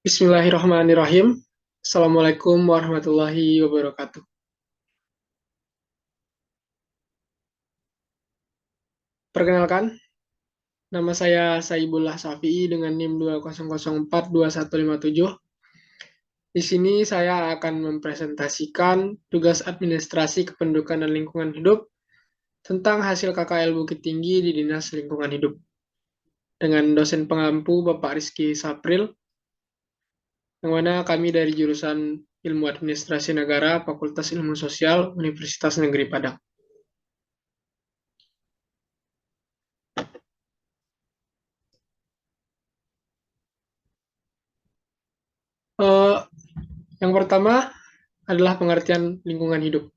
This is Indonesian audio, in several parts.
Bismillahirrahmanirrahim. Assalamualaikum warahmatullahi wabarakatuh. Perkenalkan, nama saya Saibullah Safi'i dengan NIM 200421157. Di sini saya akan mempresentasikan tugas administrasi kependudukan dan lingkungan hidup tentang hasil KKL Bukit Tinggi di Dinas Lingkungan Hidup dengan dosen pengampu Bapak Rizky Sapril, yang mana kami dari jurusan Ilmu Administrasi Negara, Fakultas Ilmu Sosial, Universitas Negeri Padang. Eh, yang pertama adalah pengertian lingkungan hidup.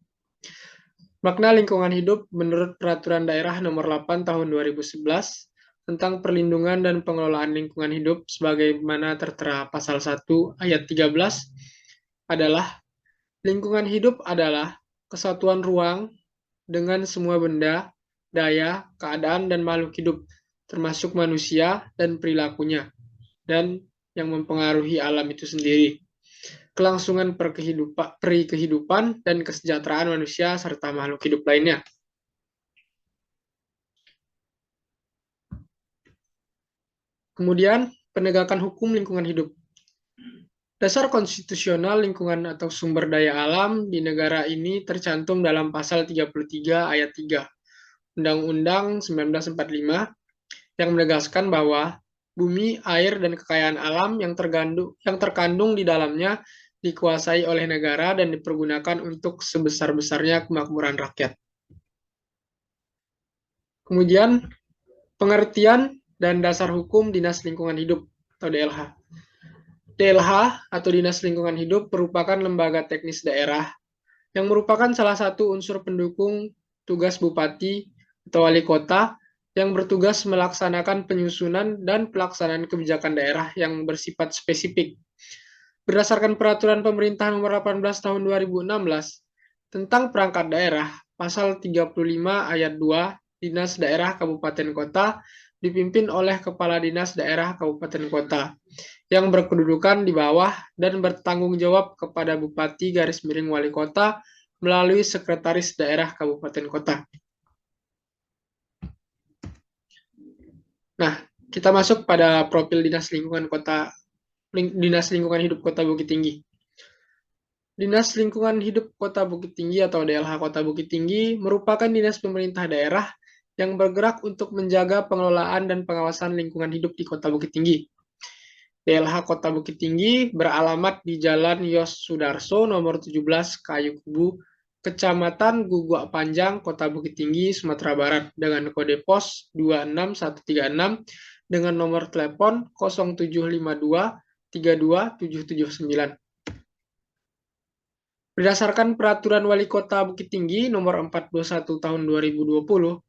Makna lingkungan hidup menurut Peraturan Daerah Nomor 8 Tahun 2011 tentang perlindungan dan pengelolaan lingkungan hidup sebagaimana tertera pasal 1 ayat 13 adalah lingkungan hidup adalah kesatuan ruang dengan semua benda, daya, keadaan, dan makhluk hidup, termasuk manusia dan perilakunya, dan yang mempengaruhi alam itu sendiri, kelangsungan kehidupan dan kesejahteraan manusia serta makhluk hidup lainnya. Kemudian, penegakan hukum lingkungan hidup. Dasar konstitusional lingkungan atau sumber daya alam di negara ini tercantum dalam pasal 33 ayat 3 Undang-Undang 1945 yang menegaskan bahwa bumi, air, dan kekayaan alam yang terkandung di dalamnya dikuasai oleh negara dan dipergunakan untuk sebesar-besarnya kemakmuran rakyat. Kemudian, pengertian dan dasar hukum Dinas Lingkungan Hidup atau DLH. DLH atau Dinas Lingkungan Hidup merupakan lembaga teknis daerah yang merupakan salah satu unsur pendukung tugas bupati atau wali kota yang bertugas melaksanakan penyusunan dan pelaksanaan kebijakan daerah yang bersifat spesifik. Berdasarkan Peraturan Pemerintah Nomor 18 Tahun 2016 tentang perangkat daerah, Pasal 35 Ayat 2, Dinas Daerah Kabupaten Kota dipimpin oleh Kepala Dinas Daerah Kabupaten Kota yang berkedudukan di bawah dan bertanggung jawab kepada Bupati garis miring Wali Kota melalui Sekretaris Daerah Kabupaten Kota. Nah, kita masuk pada profil Dinas Lingkungan Hidup Kota Bukit Tinggi. Dinas Lingkungan Hidup Kota Bukit Tinggi atau DLH Kota Bukit Tinggi merupakan dinas pemerintah daerah yang bergerak untuk menjaga pengelolaan dan pengawasan lingkungan hidup di Kota Bukit Tinggi. DLH Kota Bukit Tinggi beralamat di Jalan Yos Sudarso nomor 17 Kayu Kubu, Kecamatan Guguk Panjang, Kota Bukit Tinggi, Sumatera Barat dengan kode pos 26136 dengan nomor telepon 0752 32779. Berdasarkan Peraturan Wali Kota Bukit Tinggi Nomor 421 Tahun 2020,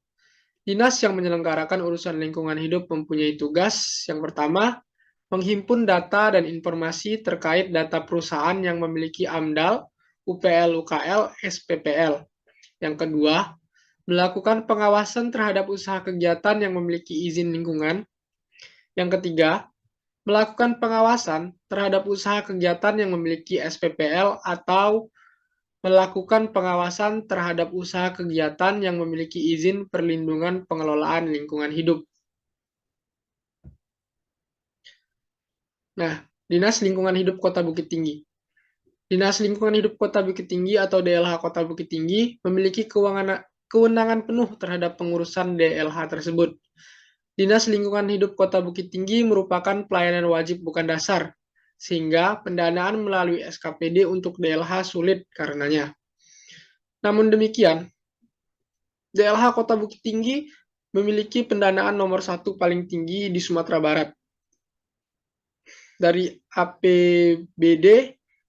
dinas yang menyelenggarakan urusan lingkungan hidup mempunyai tugas yang pertama, menghimpun data dan informasi terkait data perusahaan yang memiliki AMDAL, UPL, UKL, SPPL. Yang kedua, melakukan pengawasan terhadap usaha kegiatan yang memiliki izin lingkungan. Yang ketiga, melakukan pengawasan terhadap usaha kegiatan yang memiliki SPPL atau melakukan pengawasan terhadap usaha kegiatan yang memiliki izin perlindungan pengelolaan lingkungan hidup. Nah, Dinas Lingkungan Hidup Kota Bukit Tinggi. Dinas Lingkungan Hidup Kota Bukit Tinggi atau DLH Kota Bukit Tinggi memiliki kewenangan penuh terhadap pengurusan DLH tersebut. Dinas Lingkungan Hidup Kota Bukit Tinggi merupakan pelayanan wajib bukan dasar, sehingga pendanaan melalui SKPD untuk DLH sulit karenanya. Namun demikian, DLH Kota Bukit Tinggi memiliki pendanaan nomor 1 paling tinggi di Sumatera Barat dari APBD,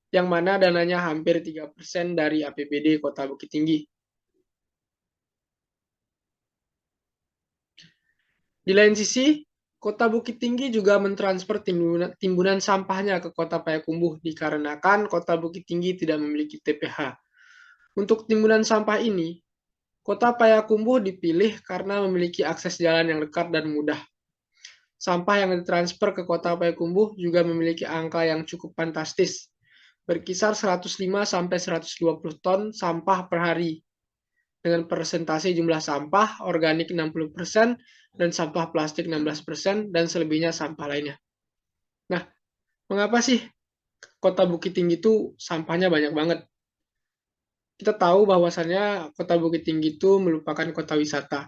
yang mana dananya hampir 3% dari APBD Kota Bukit Tinggi. Di lain sisi, Kota Bukit Tinggi juga mentransfer timbunan sampahnya ke Kota Payakumbuh dikarenakan Kota Bukit Tinggi tidak memiliki TPH. Untuk timbunan sampah ini, Kota Payakumbuh dipilih karena memiliki akses jalan yang dekat dan mudah. Sampah yang ditransfer ke Kota Payakumbuh juga memiliki angka yang cukup fantastis, berkisar 105 sampai 120 ton sampah per hari, dengan persentase jumlah sampah organik 60% dan sampah plastik 16% dan selebihnya sampah lainnya. Nah, mengapa sih Kota Bukit Tinggi itu sampahnya banyak banget? Kita tahu bahwasannya Kota Bukit Tinggi itu merupakan kota wisata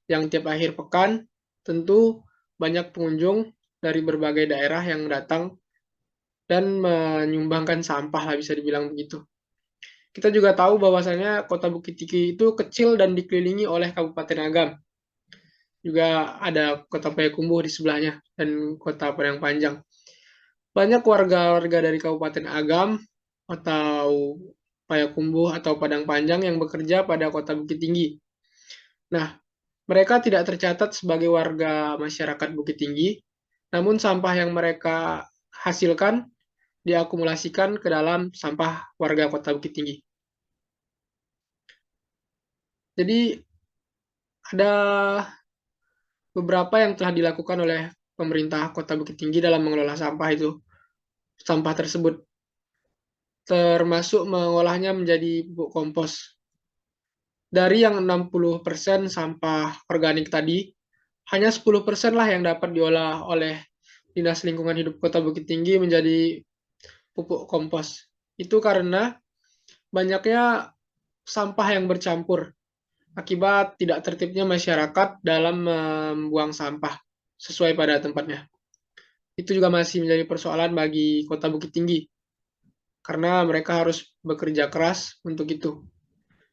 yang tiap akhir pekan tentu banyak pengunjung dari berbagai daerah yang datang dan menyumbangkan sampah lah, bisa dibilang begitu. Kita juga tahu bahwasannya Kota Bukit Tinggi itu kecil dan dikelilingi oleh Kabupaten Agam. Juga ada Kota Payakumbuh di sebelahnya dan Kota Padang Panjang. Banyak warga-warga dari Kabupaten Agam atau Payakumbuh atau Padang Panjang yang bekerja pada Kota Bukit Tinggi. Nah, mereka tidak tercatat sebagai warga masyarakat Bukit Tinggi, namun sampah yang mereka hasilkan diakumulasikan ke dalam sampah warga Kota Bukit Tinggi. Jadi ada beberapa yang telah dilakukan oleh pemerintah Kota Bukit Tinggi dalam mengelola sampah tersebut, termasuk mengolahnya menjadi pupuk kompos. Dari yang 60% sampah organik tadi, hanya 10% lah yang dapat diolah oleh Dinas Lingkungan Hidup Kota Bukit Tinggi menjadi pupuk kompos. Itu karena banyaknya sampah yang bercampur akibat tidak tertibnya masyarakat dalam membuang sampah sesuai pada tempatnya. Itu juga masih menjadi persoalan bagi Kota Bukit Tinggi karena mereka harus bekerja keras untuk itu.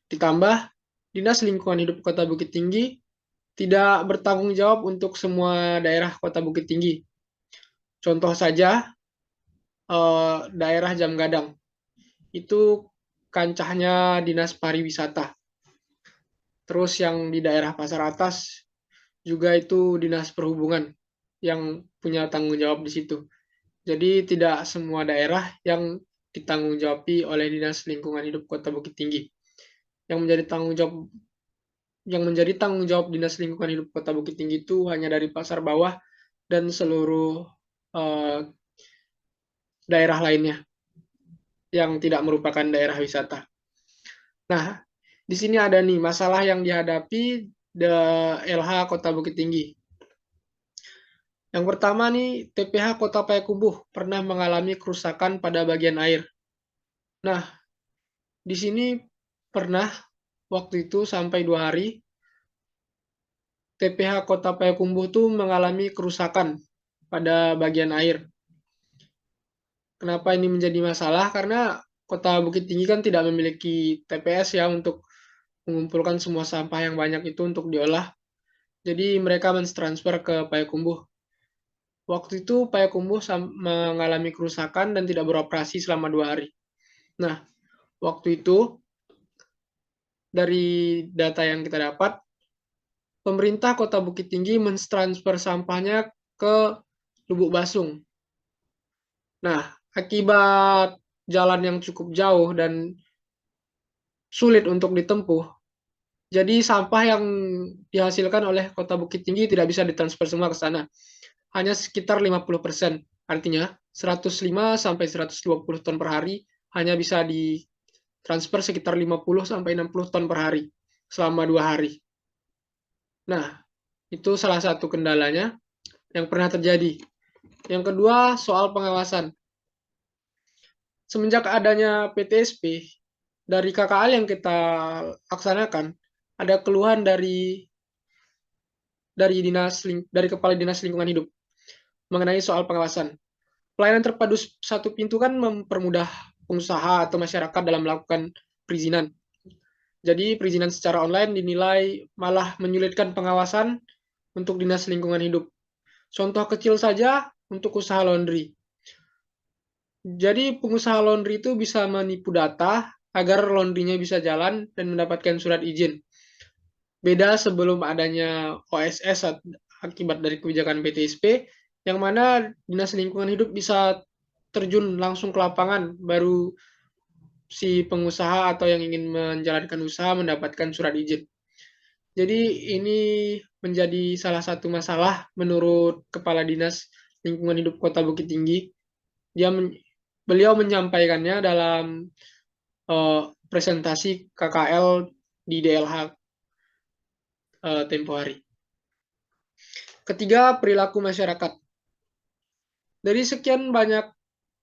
Ditambah, Dinas Lingkungan Hidup Kota Bukit Tinggi tidak bertanggung jawab untuk semua daerah Kota Bukit Tinggi. Contoh saja, daerah Jam Gadang. Itu kancahnya Dinas Pariwisata. Terus yang di daerah Pasar Atas juga itu Dinas Perhubungan yang punya tanggung jawab di situ. Jadi tidak semua daerah yang ditanggung jawabi oleh Dinas Lingkungan Hidup Kota Bukit Tinggi. Yang menjadi tanggung jawab Dinas Lingkungan Hidup Kota Bukit Tinggi itu hanya dari Pasar Bawah dan seluruh daerah lainnya yang tidak merupakan daerah wisata. Nah, di sini ada nih masalah yang dihadapi LH Kota Bukit Tinggi. Yang pertama nih, TPH Kota Payakumbuh pernah mengalami kerusakan pada bagian air. Nah, di sini pernah waktu itu sampai 2 hari, TPH Kota Payakumbuh tuh mengalami kerusakan pada bagian air. Kenapa ini menjadi masalah? Karena Kota Bukit Tinggi kan tidak memiliki TPS ya untuk mengumpulkan semua sampah yang banyak itu untuk diolah. Jadi mereka mentransfer ke Payakumbuh. Waktu itu Payakumbuh mengalami kerusakan dan tidak beroperasi selama 2 hari. Nah, waktu itu dari data yang kita dapat, pemerintah Kota Bukit Tinggi mentransfer sampahnya ke Lubuk Basung. Nah, akibat jalan yang cukup jauh dan sulit untuk ditempuh, jadi sampah yang dihasilkan oleh Kota Bukit Tinggi tidak bisa ditransfer semua ke sana. Hanya sekitar 50%. Artinya 105 sampai 120 ton per hari hanya bisa ditransfer sekitar 50 sampai 60 ton per hari selama 2 hari. Nah, itu salah satu kendalanya yang pernah terjadi. Yang kedua, soal pengawasan. Semenjak adanya PTSP, dari KKL yang kita laksanakan, ada keluhan dari Kepala Dinas Lingkungan Hidup mengenai soal pengawasan. Pelayanan terpadu satu pintu kan mempermudah pengusaha atau masyarakat dalam melakukan perizinan. Jadi perizinan secara online dinilai malah menyulitkan pengawasan untuk Dinas Lingkungan Hidup. Contoh kecil saja untuk usaha laundry. Jadi pengusaha laundry itu bisa menipu data agar laundrynya bisa jalan dan mendapatkan surat izin. Beda sebelum adanya OSS akibat dari kebijakan PTSP, yang mana Dinas Lingkungan Hidup bisa terjun langsung ke lapangan, baru si pengusaha atau yang ingin menjalankan usaha mendapatkan surat izin. Jadi ini menjadi salah satu masalah menurut Kepala Dinas Lingkungan Hidup Kota Bukit Tinggi. Beliau menyampaikannya dalam presentasi KKL di DLH tempo hari. Ketiga, perilaku masyarakat. Dari sekian banyak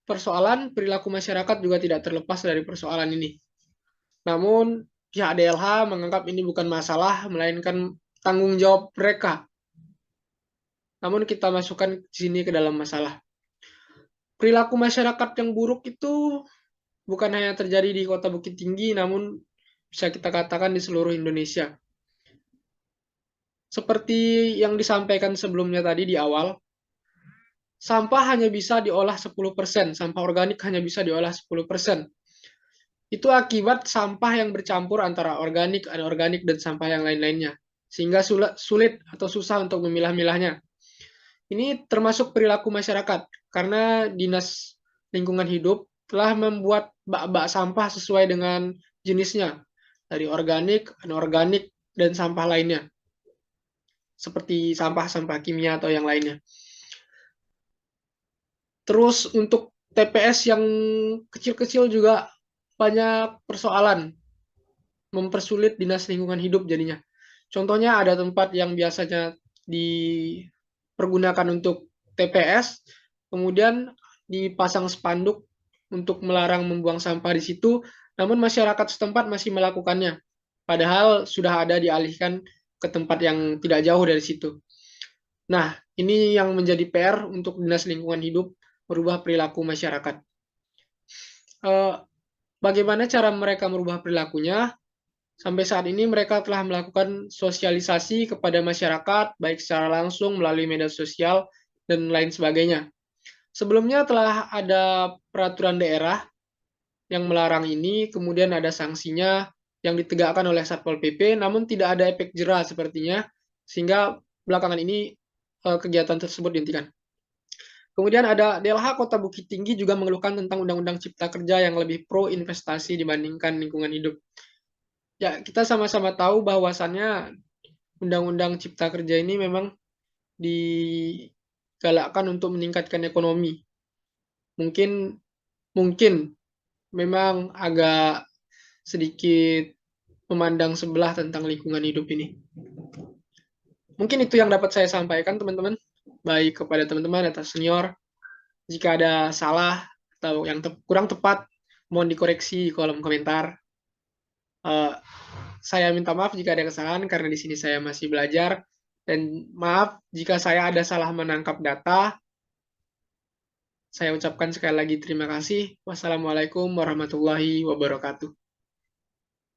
persoalan, perilaku masyarakat juga tidak terlepas dari persoalan ini. Namun, pihak DLH menganggap ini bukan masalah, melainkan tanggung jawab mereka. Namun kita masukkan di sini ke dalam masalah. Perilaku masyarakat yang buruk itu bukan hanya terjadi di Kota Bukit Tinggi, namun bisa kita katakan di seluruh Indonesia. Seperti yang disampaikan sebelumnya tadi di awal, sampah hanya bisa diolah 10%, sampah organik hanya bisa diolah 10%. Itu akibat sampah yang bercampur antara organik, anorganik, dan sampah yang lain-lainnya. Sehingga sulit atau susah untuk memilah-milahnya. Ini termasuk perilaku masyarakat, karena Dinas Lingkungan Hidup telah membuat bak-bak sampah sesuai dengan jenisnya, dari organik, anorganik, dan sampah lainnya, seperti sampah-sampah kimia atau yang lainnya. Terus untuk TPS yang kecil-kecil juga banyak persoalan, mempersulit Dinas Lingkungan Hidup jadinya. Contohnya ada tempat yang biasanya dipergunakan untuk TPS, kemudian dipasang spanduk untuk melarang membuang sampah di situ, namun masyarakat setempat masih melakukannya. Padahal sudah ada dialihkan ke tempat yang tidak jauh dari situ. Nah, ini yang menjadi PR untuk Dinas Lingkungan Hidup merubah perilaku masyarakat. Bagaimana cara mereka merubah perilakunya? Sampai saat ini mereka telah melakukan sosialisasi kepada masyarakat, baik secara langsung melalui media sosial dan lain sebagainya. Sebelumnya telah ada peraturan daerah yang melarang ini, kemudian ada sanksinya yang ditegakkan oleh Satpol PP, namun tidak ada efek jera sepertinya, sehingga belakangan ini kegiatan tersebut dihentikan. Kemudian ada DLH Kota Bukit Tinggi juga mengeluhkan tentang Undang-Undang Cipta Kerja yang lebih pro investasi dibandingkan lingkungan hidup. Ya, kita sama-sama tahu bahwasannya Undang-Undang Cipta Kerja ini memang digalakkan untuk meningkatkan ekonomi. Mungkin mungkin memang agak sedikit memandang sebelah tentang lingkungan hidup ini. Mungkin itu yang dapat saya sampaikan, teman-teman. Baik kepada teman-teman atau senior. Jika ada salah atau yang kurang tepat, mohon dikoreksi di kolom komentar. Saya minta maaf jika ada kesalahan karena di sini saya masih belajar. Dan maaf jika saya ada salah menangkap data. Saya ucapkan sekali lagi terima kasih. Wassalamualaikum warahmatullahi wabarakatuh.